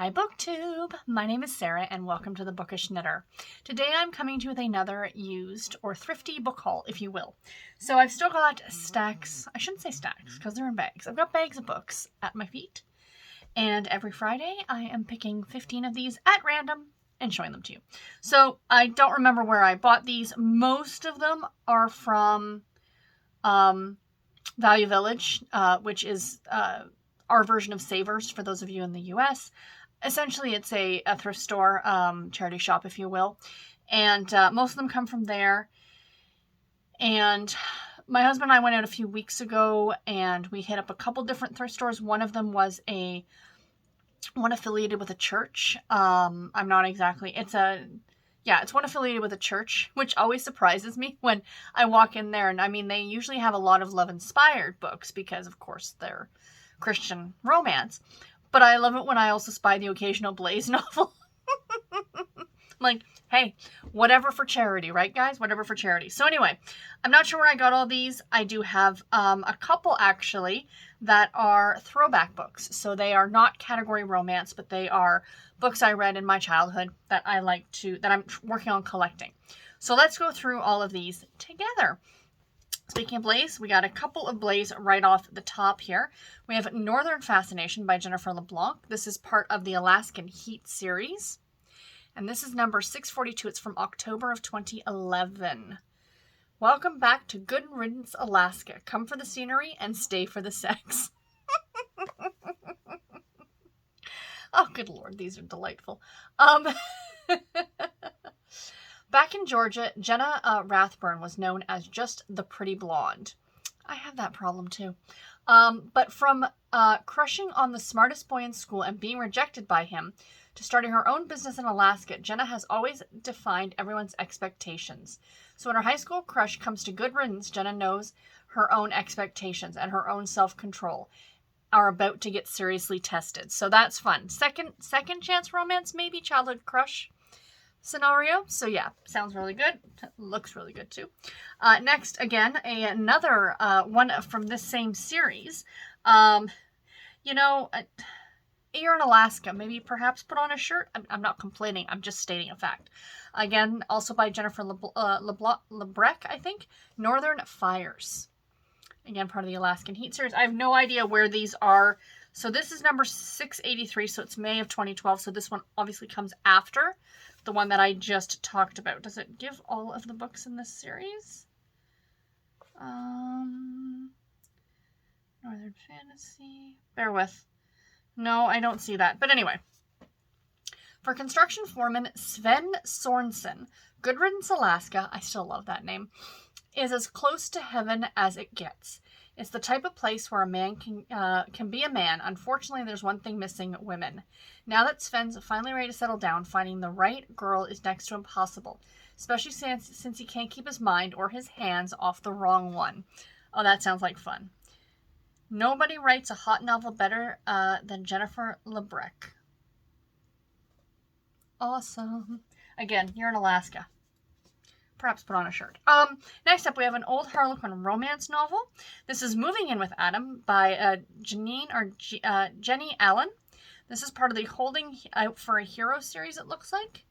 Hi BookTube! My name is Sarah and welcome to the Bookish Knitter. Today I'm coming to you with another used or thrifty book haul, if you will. So I've still got stacks, I shouldn't say stacks because they're in bags. I've got bags of books at my feet, and every Friday I am picking 15 of these at random and showing them to you. So I don't remember where I bought these. Most of them are from Value Village, which is our version of Savers for those of you in the US. Essentially, it's a thrift store, charity shop, if you will. And most of them come from there. And my husband and I went out a few weeks ago and we hit up a couple different thrift stores. One of them was one affiliated with a church. I'm not exactly, it's one affiliated with a church, which always surprises me when I walk in there. And I mean, they usually have a lot of love-inspired books because, of course, they're Christian romance. But I love it when I also spy the occasional Blaze novel. I'm like, hey, whatever for charity, right, guys? Whatever for charity. So anyway, I'm not sure where I got all these. I do have a couple, actually, that are throwback books. So they are not category romance, but they are books I read in my childhood that that I'm working on collecting. So let's go through all of these together. Speaking of Blaze, we got a couple of Blaze right off the top here. We have Northern Fascination by Jennifer LeBlanc. This is part of the Alaskan Heat series. And this is number 642. It's from October of 2011. Welcome back to Good Riddance, Alaska. Come for the scenery and stay for the sex. Oh, good Lord, these are delightful. Back in Georgia, Jenna Rathburn was known as just the pretty blonde. I have that problem too. But from crushing on the smartest boy in school and being rejected by him to starting her own business in Alaska, Jenna has always defined everyone's expectations. So when her high school crush comes to Good Riddance, Jenna knows her own expectations and her own self-control are about to get seriously tested. So that's fun. Second chance romance, maybe childhood crush scenario. So yeah, sounds really good. Looks really good too. Next, again, another one from this same series. You're in Alaska, maybe perhaps put on a shirt. I'm not complaining. I'm just stating a fact. Again, also by Jennifer Lebrecht, I think. Northern Fires. Again, part of the Alaskan Heat series. I have no idea where these are. So this is number 683, so it's May of 2012. So this one obviously comes after the one that I just talked about. Does it give all of the books in this series? Northern Fantasy. Bear with. No, I don't see that. But anyway. For construction foreman Sven Sorensen, Good Riddance, Alaska, I still love that name, is as close to heaven as it gets. It's the type of place where a man can be a man. Unfortunately, there's one thing missing: women. Now that Sven's finally ready to settle down, finding the right girl is next to impossible, especially since he can't keep his mind or his hands off the wrong one. Oh, that sounds like fun. Nobody writes a hot novel better than Jennifer Lebrecht. Awesome. Again, you're in Alaska. Perhaps put on a shirt. Next up, we have an old Harlequin romance novel. This is Moving In with Adam by Jenny Allen. This is part of the Holding Out for a Hero series, it looks like.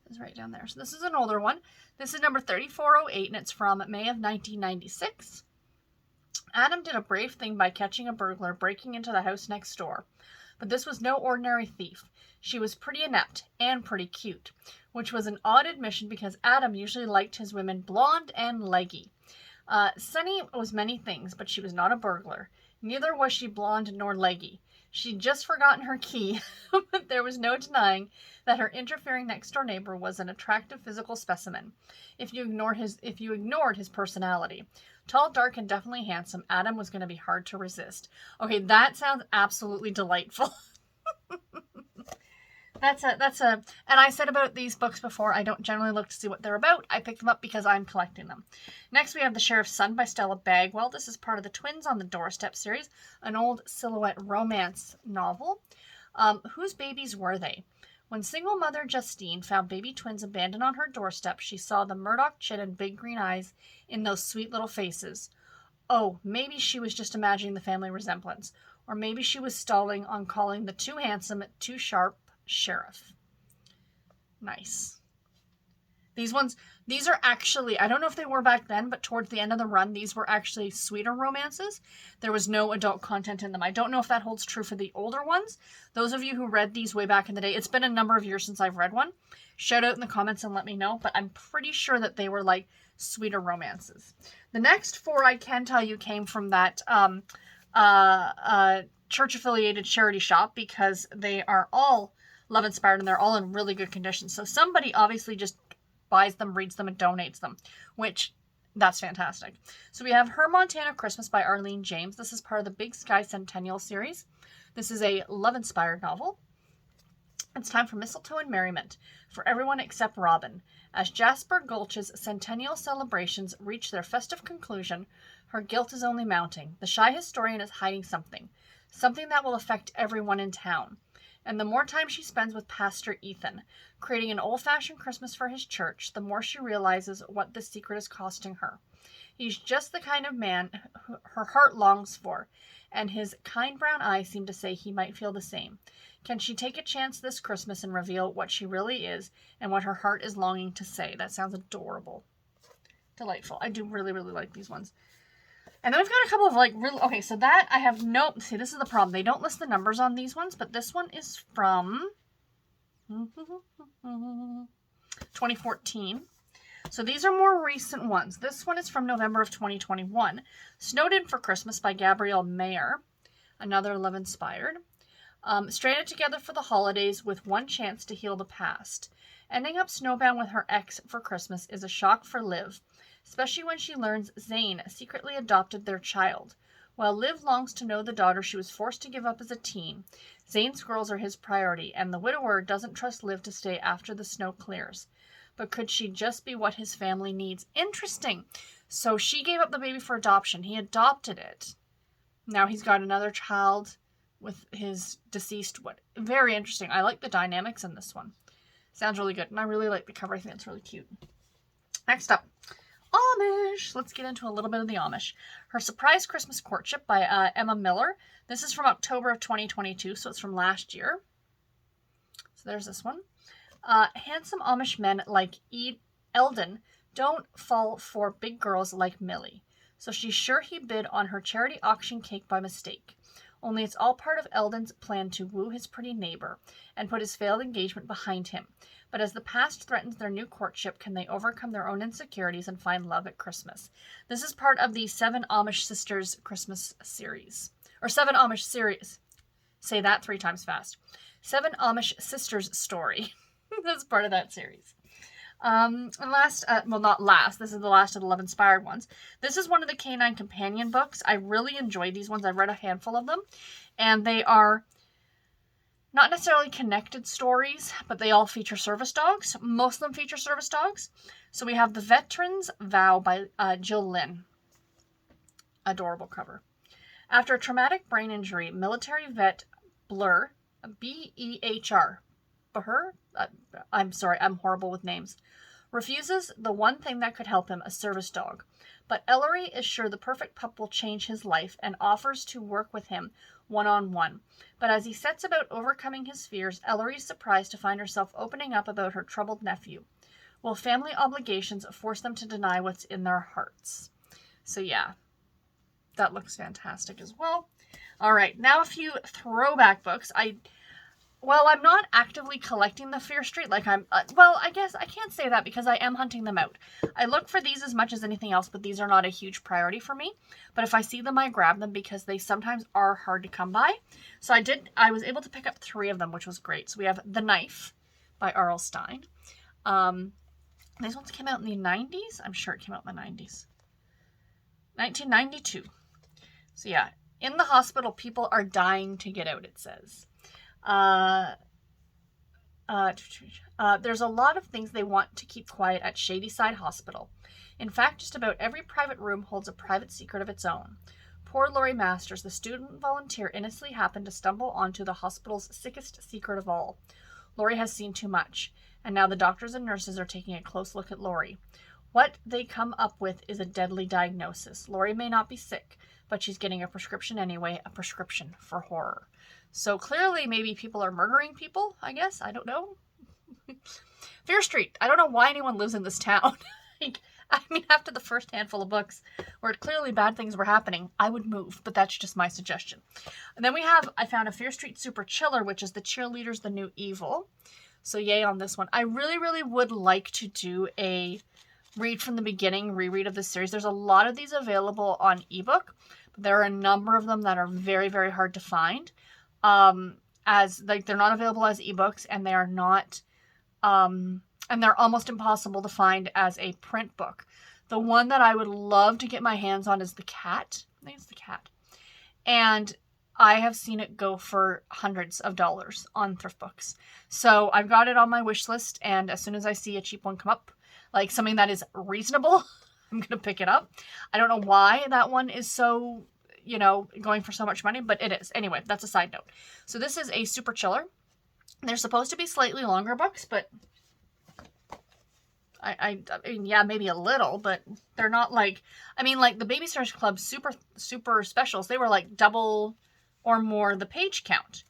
It's right down there. So this is an older one. This is number 3408, and it's from May of 1996. Adam did a brave thing by catching a burglar breaking into the house next door. But this was no ordinary thief. She was pretty inept and pretty cute, which was an odd admission because Adam usually liked his women blonde and leggy. Sunny was many things, but she was not a burglar. Neither was she blonde nor leggy. She'd just forgotten her key, but there was no denying that her interfering next-door neighbor was an attractive physical specimen, if you ignored his personality. Tall, dark, and definitely handsome, Adam was going to be hard to resist. Okay, that sounds absolutely delightful. And I said about these books before, I don't generally look to see what they're about. I picked them up because I'm collecting them. Next, we have The Sheriff's Son by Stella Bagwell. This is part of the Twins on the Doorstep series, an old silhouette romance novel. Whose babies were they? When single mother Justine found baby twins abandoned on her doorstep, she saw the Murdoch chin and big green eyes in those sweet little faces. Oh, maybe she was just imagining the family resemblance. Or maybe she was stalling on calling the too handsome, too sharp sheriff. Nice. These are actually, I don't know if they were back then, but towards the end of the run, these were actually sweeter romances. There was no adult content in them. I don't know if that holds true for the older ones. Those of you who read these way back in the day, it's been a number of years since I've read one. Shout out in the comments and let me know, but I'm pretty sure that they were like sweeter romances. The next 4 I can tell you came from that church-affiliated charity shop, because they are all love-inspired and they're all in really good condition. So somebody obviously just buys them, reads them, and donates them, which, that's fantastic. So we have Her Montana Christmas by Arlene James. This is part of the Big Sky Centennial series. This is a love-inspired novel. It's time for mistletoe and merriment for everyone except Robin. As Jasper Gulch's centennial celebrations reach their festive conclusion, her guilt is only mounting. The shy historian is hiding something that will affect everyone in town. And the more time she spends with Pastor Ethan, creating an old-fashioned Christmas for his church, the more she realizes what the secret is costing her. He's just the kind of man her heart longs for, and his kind brown eyes seem to say he might feel the same. Can she take a chance this Christmas and reveal what she really is and what her heart is longing to say? That sounds adorable. Delightful. I do really, really like these ones. And then we've got a couple of like really, okay, so that I have no, see, this is the problem. They don't list the numbers on these ones, but this one is from 2014. So these are more recent ones. This one is from November of 2021. Snowed In for Christmas by Gabrielle Mayer. Another love-inspired. Stranded together for the holidays with one chance to heal the past. Ending up snowbound with her ex for Christmas is a shock for Liv, especially when she learns Zane secretly adopted their child. While Liv longs to know the daughter she was forced to give up as a teen, Zane's girls are his priority, and the widower doesn't trust Liv to stay after the snow clears. But could she just be what his family needs? Interesting. So she gave up the baby for adoption. He adopted it. Now he's got another child with his deceased one. Very interesting. I like the dynamics in this one. Sounds really good. And I really like the cover. I think it's really cute. Next up, Amish. Let's get into a little bit of the Amish. Her Surprise Christmas Courtship by Emma Miller. This is from October of 2022, so it's from last year. So there's this one. Handsome Amish men like Eldon don't fall for big girls like Millie. So she's sure he bid on her charity auction cake by mistake. Only it's all part of Eldon's plan to woo his pretty neighbor and put his failed engagement behind him. But as the past threatens their new courtship, can they overcome their own insecurities and find love at Christmas? This is part of the 7 Amish Sisters Christmas series. Or 7 Amish series. Say that 3 times fast. 7 Amish Sisters story. That's part of that series. And last, well, not last, this is the last of the Love Inspired ones. This is one of the Canine Companion books. I really enjoyed these ones. I've read a handful of them. And they are not necessarily connected stories, but they all feature service dogs. Most of them feature service dogs. So we have The Veteran's Vow by Jill Lynn. Adorable cover. After a traumatic brain injury, military vet Blur, B-E-H-R, Beher? I'm sorry, I'm horrible with names. Refuses the one thing that could help him, a service dog. But Ellery is sure the perfect pup will change his life and offers to work with him one-on-one. But as he sets about overcoming his fears, Ellery is surprised to find herself opening up about her troubled nephew. Will family obligations force them to deny what's in their hearts? So yeah, that looks fantastic as well. All right, now a few throwback books. Well, I'm not actively collecting the Fear Street like I'm... well, I guess I can't say that because I am hunting them out. I look for these as much as anything else, but these are not a huge priority for me. But if I see them, I grab them because they sometimes are hard to come by. So I was able to pick up 3 of them, which was great. So we have The Knife by R.L. Stine. These ones came out in the 90s? I'm sure it came out in the 90s. 1992. So yeah, in the hospital, people are dying to get out, it says. There's a lot of things they want to keep quiet at Shadyside Hospital. In fact, just about every private room holds a private secret of its own. Poor Laurie Masters, the student volunteer, innocently happened to stumble onto the hospital's sickest secret of all. Laurie has seen too much, and now the doctors and nurses are taking a close look at Laurie. What they come up with is a deadly diagnosis. Laurie may not be sick, but she's getting a prescription anyway, a prescription for horror. So clearly maybe people are murdering people, I guess. I don't know. Fear Street. I don't know why anyone lives in this town. I mean, after the first handful of books where clearly bad things were happening, I would move, but that's just my suggestion. And then I found a Fear Street Super Chiller, which is the Cheerleaders, the New Evil. So yay on this one. I really, really would like to do a read from the beginning reread of this series. There's a lot of these available on ebook, but there are a number of them that are very, very hard to find. As like they're not available as ebooks, and they are not and they're almost impossible to find as a print book. The one that I would love to get my hands on is The Cat. I think it's The Cat. And I have seen it go for hundreds of dollars on thrift books. So I've got it on my wish list, and as soon as I see a cheap one come up, like something that is reasonable, I'm going to pick it up. I don't know why that one is so, going for so much money, but it is. Anyway, that's a side note. So this is a Super Chiller. They're supposed to be slightly longer books, but I mean, yeah, maybe a little, but they're not like the Baby Stars Club super specials. They were like double or more the page count.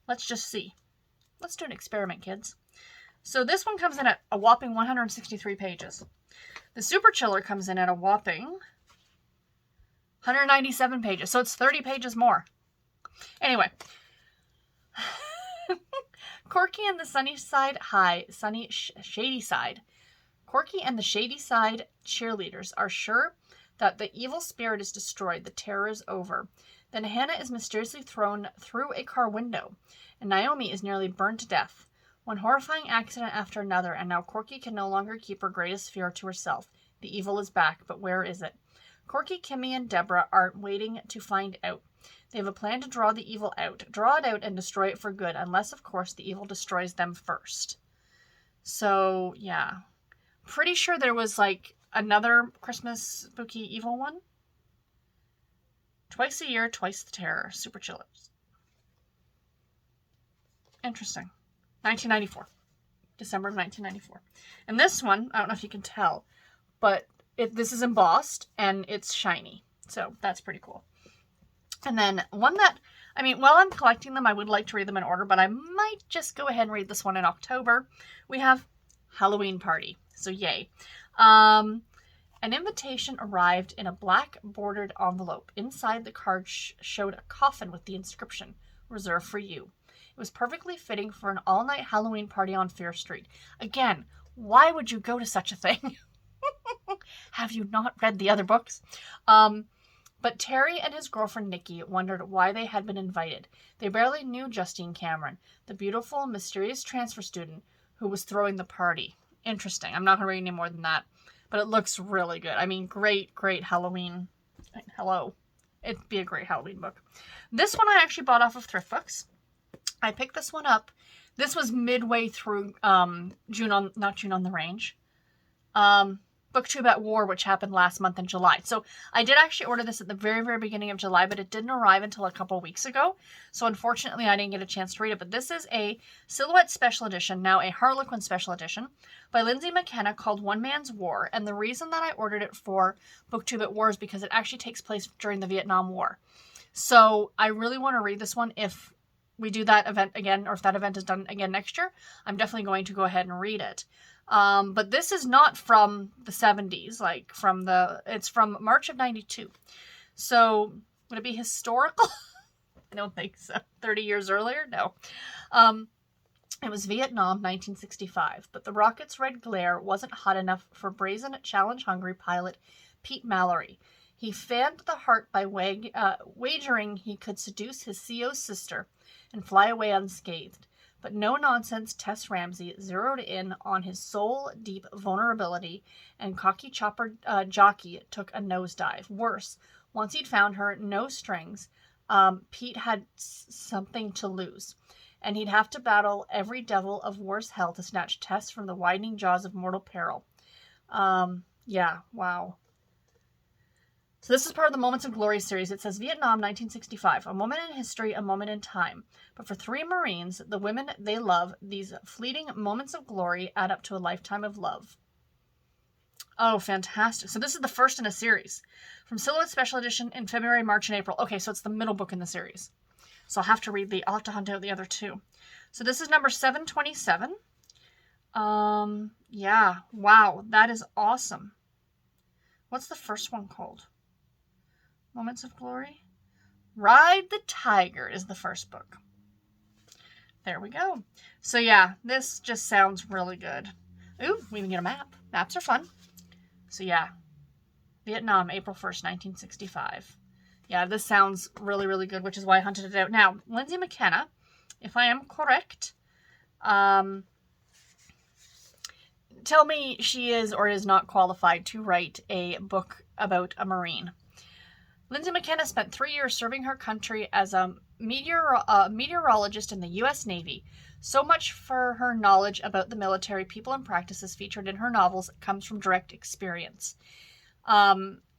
Let's just see. Let's do an experiment, kids. So this one comes in at a whopping 163 pages. The Super Chiller comes in at a whopping 197 pages. So it's 30 pages more. Anyway. Corky and the Shady Side. Corky and the Shady Side cheerleaders are sure that the evil spirit is destroyed, the terror is over. Then Hannah is mysteriously thrown through a car window, and Naomi is nearly burned to death. One horrifying accident after another, and now Corky can no longer keep her greatest fear to herself. The evil is back, but where is it? Corky, Kimmy, and Deborah are waiting to find out. They have a plan to draw the evil out. Draw it out and destroy it for good, unless, of course, the evil destroys them first. So, yeah. Pretty sure there was, like, another Christmas spooky evil one. Twice a year, twice the terror. Super Chillers. Interesting. 1994. December of 1994. And this one, I don't know if you can tell, but this is embossed, and it's shiny. So, that's pretty cool. And then one that, while I'm collecting them, I would like to read them in order, but I might just go ahead and read this one in October. We have Halloween Party. So yay. An invitation arrived in a black bordered envelope. Inside, the card showed a coffin with the inscription, "Reserved for you." It was perfectly fitting for an all-night Halloween party on Fear Street. Again, why would you go to such a thing? Have you not read the other books? But Terry and his girlfriend Nikki wondered why they had been invited. They barely knew Justine Cameron, the beautiful, mysterious transfer student who was throwing the party. Interesting. I'm not going to read any more than that. But it looks really good. Great Halloween. Hello. It'd be a great Halloween book. This one I actually bought off of Thrift Books. I picked this one up. This was midway through not June on the Range. BookTube at War, which happened last month in July. So I did actually order this at the very, very beginning of July, but it didn't arrive until a couple weeks ago. So unfortunately, I didn't get a chance to read it. But this is a Silhouette Special Edition, now a Harlequin Special Edition, by Lindsay McKenna, called One Man's War. And the reason that I ordered it for BookTube at War is because it actually takes place during the Vietnam War. So I really want to read this one. If we do that event again, or if that event is done again next year, I'm definitely going to go ahead and read it. But this is not from the 70s, it's from March of 92. So, would it be historical? I don't think so. 30 years earlier? No. It was Vietnam, 1965, but the rocket's red glare wasn't hot enough for brazen, challenge-hungry pilot Pete Mallory. He fanned the heart by wagering he could seduce his CO's sister and fly away unscathed. But no-nonsense Tess Ramsey zeroed in on his soul-deep vulnerability, and cocky chopper jockey took a nosedive. Worse, once he'd found her, no strings, Pete had something to lose, and he'd have to battle every devil of war's hell to snatch Tess from the widening jaws of mortal peril. Yeah, wow. So this is part of the Moments of Glory series. It says Vietnam, 1965, a moment in history, a moment in time. But for 3 Marines, the women they love, these fleeting moments of glory add up to a lifetime of love. Oh, fantastic. So this is the first in a series. From Silhouette Special Edition in February, March, and April. Okay, so it's the middle book in the series. So I'll have to hunt out the other two. So this is number 727. Yeah. Wow, that is awesome. What's the first one called? Moments of Glory? Ride the Tiger is the first book. There we go. So yeah, this just sounds really good. Ooh, we can get a map. Maps are fun. So yeah, Vietnam, April 1st, 1965. Yeah, this sounds really, really good, which is why I hunted it out. Now, Lindsay McKenna, if I am correct, tell me she is or is not qualified to write a book about a Marine. Lindsay McKenna spent 3 years serving her country as a meteorologist in the U.S. Navy. So much for her knowledge about the military people and practices featured in her novels comes from direct experience.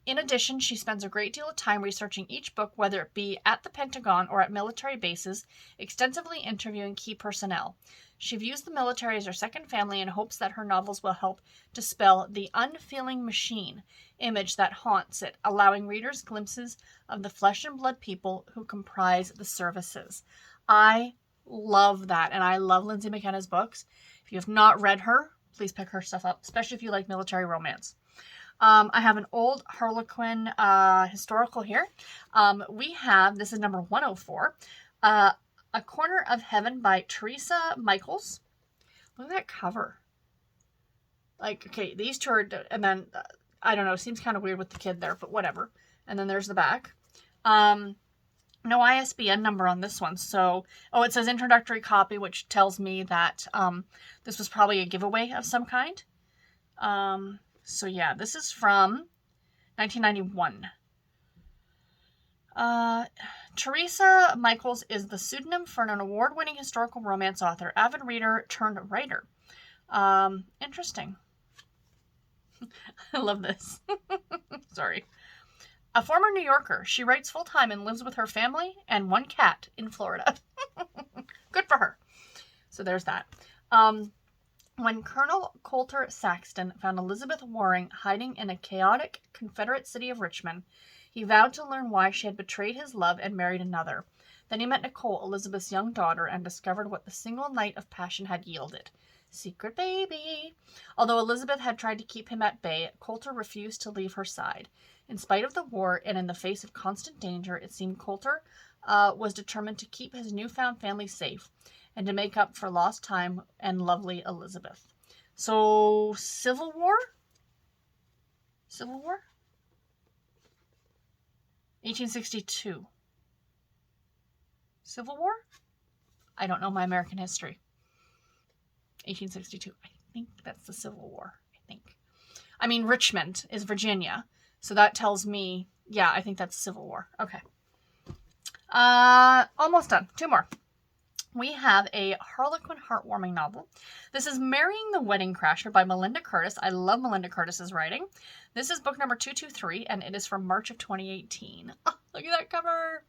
In addition, she spends a great deal of time researching each book, whether it be at the Pentagon or at military bases, extensively interviewing key personnel. She views the military as her second family and hopes that her novels will help dispel the unfeeling machine image that haunts it, allowing readers glimpses of the flesh and blood people who comprise the services. I love that, and I love Lindsay McKenna's books. If you have not read her, please pick her stuff up, especially if you like military romance. I have an old Harlequin historical here. This is number 104, A Corner of Heaven by Teresa Michaels. Look at that cover. Like, okay, these two are, and then, I don't know, seems kind of weird with the kid there, but whatever. And then there's the back. No ISBN number on this one. So, it says introductory copy, which tells me that this was probably a giveaway of some kind. So yeah, this is from 1991. Teresa Michaels is the pseudonym for an award-winning historical romance author, avid reader turned writer. Interesting. I love this. Sorry. A former New Yorker, she writes full-time and lives with her family and one cat in Florida. Good for her. So there's that. When Colonel Coulter Saxton found Elizabeth Waring hiding in a chaotic Confederate city of Richmond, he vowed to learn why she had betrayed his love and married another. Then he met Nicole, Elizabeth's young daughter, and discovered what the single night of passion had yielded. Secret baby. Although Elizabeth had tried to keep him at bay, Coulter refused to leave her side. In spite of the war and in the face of constant danger, it seemed Coulter was determined to keep his newfound family safe and to make up for lost time and lovely Elizabeth. So, Civil War? Civil War? 1862. Civil War? I don't know my American history. 1862. I think that's the Civil War. I mean, Richmond is Virginia. So that tells me, yeah, I think that's Civil War. Okay. Almost done. Two more. We have a Harlequin heartwarming novel. This is Marrying the Wedding Crasher by Melinda Curtis. I love Melinda Curtis's writing. This is book number 223, and it is from March of 2018. Oh, look at that cover.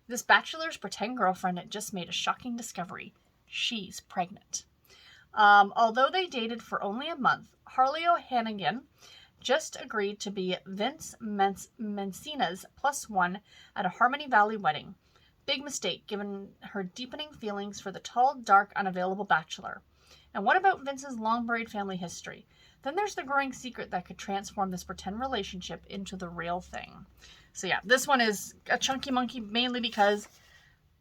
This bachelor's pretend girlfriend had just made a shocking discovery. She's pregnant. Although they dated for only a month, Harley O'Hannigan just agreed to be Vince Mencina's +1 at a Harmony Valley wedding. Big mistake, given her deepening feelings for the tall, dark, unavailable bachelor. And what about Vince's long-buried family history? Then there's the growing secret that could transform this pretend relationship into the real thing. So yeah, this one is a chunky monkey, mainly because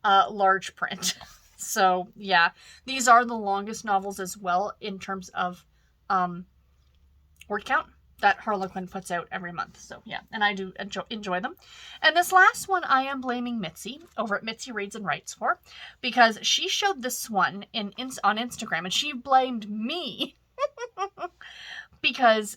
large print. So yeah, these are the longest novels as well in terms of word count that Harlequin puts out every month. So yeah, and I do enjoy them. And this last one I am blaming Mitzi over at Mitzi Reads and Writes for, because she showed this one on Instagram and she blamed me because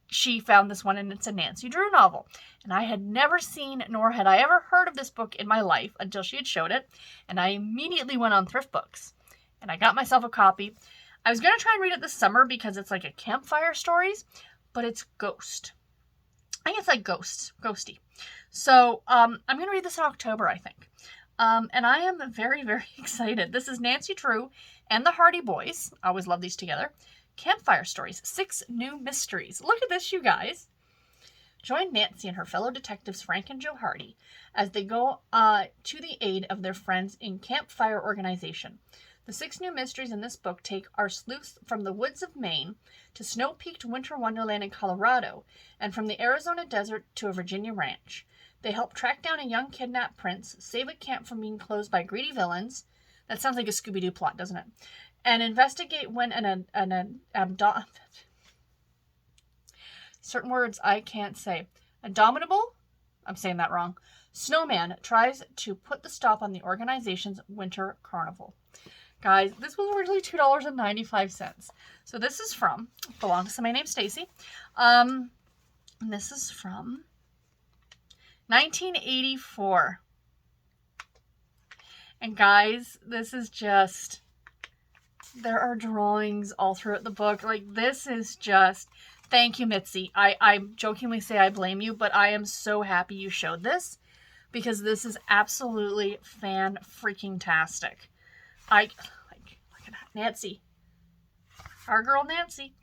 she found this one and it's a Nancy Drew novel. And I had never seen nor had I ever heard of this book in my life until she had showed it. And I immediately went on Thrift Books and I got myself a copy. I was going to try and read it this summer because it's like a campfire stories, but it's ghost. I think it's like ghosty. So I'm going to read this in October, I think. And I am very, very excited. This is Nancy Drew and the Hardy Boys. I always love these together. Campfire Stories, 6 New Mysteries. Look at this, you guys. Join Nancy and her fellow detectives Frank and Joe Hardy as they go to the aid of their friends in Campfire Organization. The 6 new mysteries in this book take our sleuths from the woods of Maine to snow-peaked winter wonderland in Colorado, and from the Arizona desert to a Virginia ranch. They help track down a young kidnapped prince, save a camp from being closed by greedy villains. That sounds like a Scooby-Doo plot, doesn't it? And investigate when certain words I can't say. Abominable, I'm saying that wrong, snowman tries to put the stop on the organization's winter carnival. Guys, this was originally $2.95. So this is from, belongs to my name, Stacy. And this is from 1984. And guys, this is just, there are drawings all throughout the book. Like, this is just, thank you, Mitzi. I jokingly say I blame you, but I am so happy you showed this because this is absolutely fan-freaking-tastic. Look at that, Nancy. Our girl, Nancy.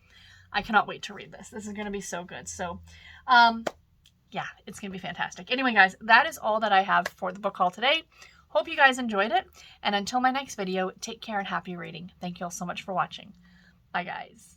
I cannot wait to read this. This is going to be so good. So, yeah, it's going to be fantastic. Anyway, guys, that is all that I have for the book haul today. Hope you guys enjoyed it. And until my next video, take care and happy reading. Thank you all so much for watching. Bye, guys.